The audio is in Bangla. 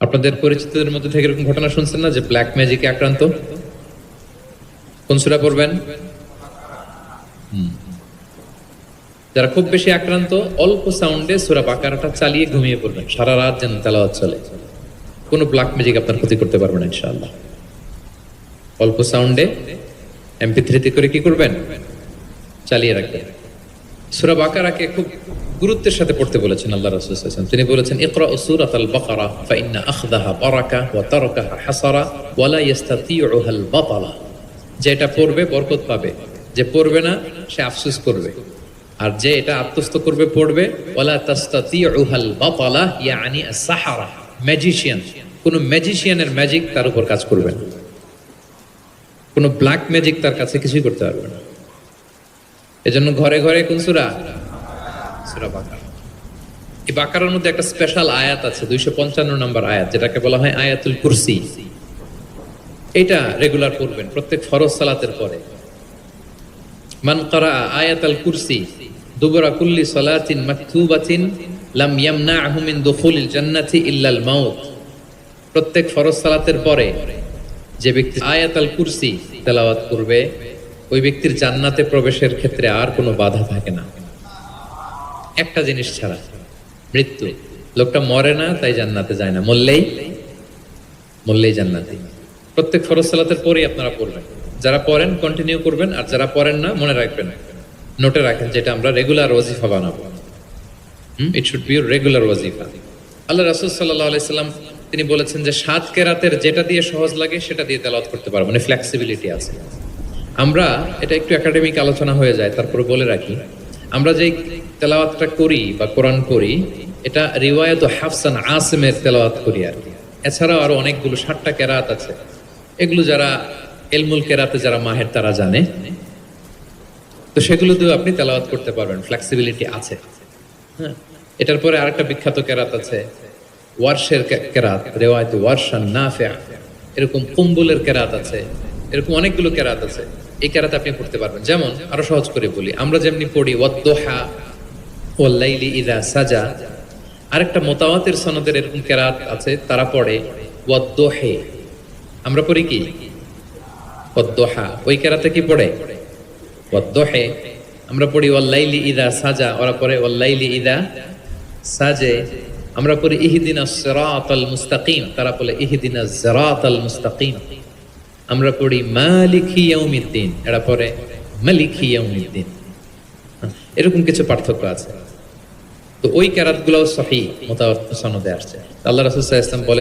আপনাদের পরিচিতদের মধ্যে থেকে এরকম ঘটনা শুনছেন না যে ব্ল্যাক ম্যাজিকে আক্রান্ত? কোন সূরা পড়বেন? যারা খুব বেশি আক্রান্ত, অল্প সাউন্ডে সূরা বাকারাটা চালিয়ে ঘুমিয়ে পড়বেন, সারা রাত যেন তেলাওয়াত চলে। কোনো ব্ল্যাক ম্যাজিক আপনার ক্ষতি করতে পারবে না ইনশাআল্লাহ। অল্প সাউন্ডে MP3 করে কি করবেন? চালিয়ে রাখবেন। সূরা বাকারাকে খুব গুরুত্বের সাথে পড়তে বলেছেন আল্লাহ রাসূল সাল্লাল্লাহু আলাইহি ওয়াসাল্লাম। তিনি বলেছেন, ইকরাউ সূরাতাল বাকারা ফাইন্না আখযাহা বারাকা ওয়া তারকাহা হাসারা ওয়া লা ইস্তাতিউহাল বাতালা। যেটা পড়বে বরকত পাবে, যে পড়বে না সে আফসোস করবে। আর যে এটা আত্মস্থ করবে পড়বে, ওয়ালা তাস্তাতিউহাল বাতালা ইয়ানি আস-সাহারা, ম্যাজিশিয়ান। কোন ম্যাজিশিয়ানের ম্যাজিক তার উপর কাজ করবে না, কোন ব্ল্যাক ম্যাজিক তার কাছে কিছুই করতে পারবে না। এজন্য ঘরে ঘরে কোন সূরা? সূরা বাকারা। এই বাকারার মধ্যে একটা স্পেশাল আয়াত আছে, 255 নম্বর আয়াত, যেটাকে বলা হয় আয়াতুল কুরসি। এটা রেগুলার পড়বেন প্রত্যেক ফরজ সালাতের পরে। মান ক্বারা আয়াতুল কুরসি দুবরা কুল্লি সালাতিন মাকতুবাতিন লাম ইয়ামনাহু মিন দুখুলিল জান্নাতি ইল্লাল মাউত। প্রত্যেক ফরজ সালাতের পরে যে ব্যক্তি আয়াতুল কুরসি তেলাওয়াত করবে, ওই ব্যক্তির জান্নাতে প্রবেশের ক্ষেত্রে আর কোনো বাধা থাকে না, একটা জিনিস ছাড়া, মৃত্যু। লোকটা মরে না তাই জান্নাতে যায় না, মরলেই জান্নাতে। প্রত্যেক ফরজ সালাতের পরেই আপনারা পড়বেন। যারা পড়েন কন্টিনিউ করবেন, আর যারা পড়েন না মনে রাখবেন, নোটে রাখেন, যেটা আমরা রেগুলার ওয়াজিফা বানাবো। ইট শুড বি রেগুলার ওয়াজিফা। আল্লাহ রাসূল সাল্লাল্লাহু আলাইহি সাল্লাম তিনি বলেছেন যে 7 কেরাতের যেটা দিয়ে সহজ লাগে সেটা দিয়ে তেলাওয়াত করতে পারবো, মানে ফ্লেক্সিবিলিটি আছে। আমরা এটা একটু একাডেমিক আলোচনা হয়ে যায়, তারপরে বলে রাখি, আমরা যে তেলাওয়াতটা করি বা কোরআন পড়ি, এটা রিওয়ায়াত হাফসান আসিমের তেলাওয়াত করি আর কি। এছাড়াও আরো অনেকগুলো 60টা কেরাত আছে, এগুলো যারা ইলমুল কেরাতে যারা মাহের তারা জানে, তো সেগুলো দিয়ে আপনি তেলাওয়াত করতে পারবেন, ফ্লেক্সিবিলিটি আছে। হ্যাঁ, এটার পরে আরেকটা বিখ্যাত কেরাত আছে ওয়ারশের কেরাত, রিওয়ায়াত ওয়ারশান নাফিআ, এরকম কুম্বুলের কেরাত আছে, এরকম অনেকগুলো কেরাত আছে। এই কেরাত আপনি পড়তে পারবেন। যেমন আরো সহজ করে বলি, আমরা যেমনি পড়ি ওয়াদ-দুহা ওয়াল লাইলি ইযা সাজা, আরেকটা মুতাওয়াতির সনদের এরকম কেরাত আছে, তারা পড়ে ওয়াদ-দুহি। আমরা পড়ি কি ওয়াদ-দুহা, ওই কেরাতে কি পড়ে ওয়াদ-দুহি। আমরা পড়ি ওয়াল লাইলি ইযা সাজা, ওরা পড়ে ওয়াল লাইলি ইযা সাজে। আমরা পড়ি ইহদিনাস সিরাতাল মুস্তাকিম, তারা বলে ইহদিনাজ সিরাতাল মুস্তাকিম। আমরা পড়ি মালিকি ইয়াউমিদ্দিন, এরা পড়ে মালিকি ইয়াউমিদ্দিন। এরকম কিছু পার্থক্য আছে। তো ওই কেরাতগুলোও সহিহ মুতাওয়াত্তির সনদে আসছে। আল্লাহ রাসূল সাল্লাল্লাহু আলাইহি ওয়াসাল্লাম বলে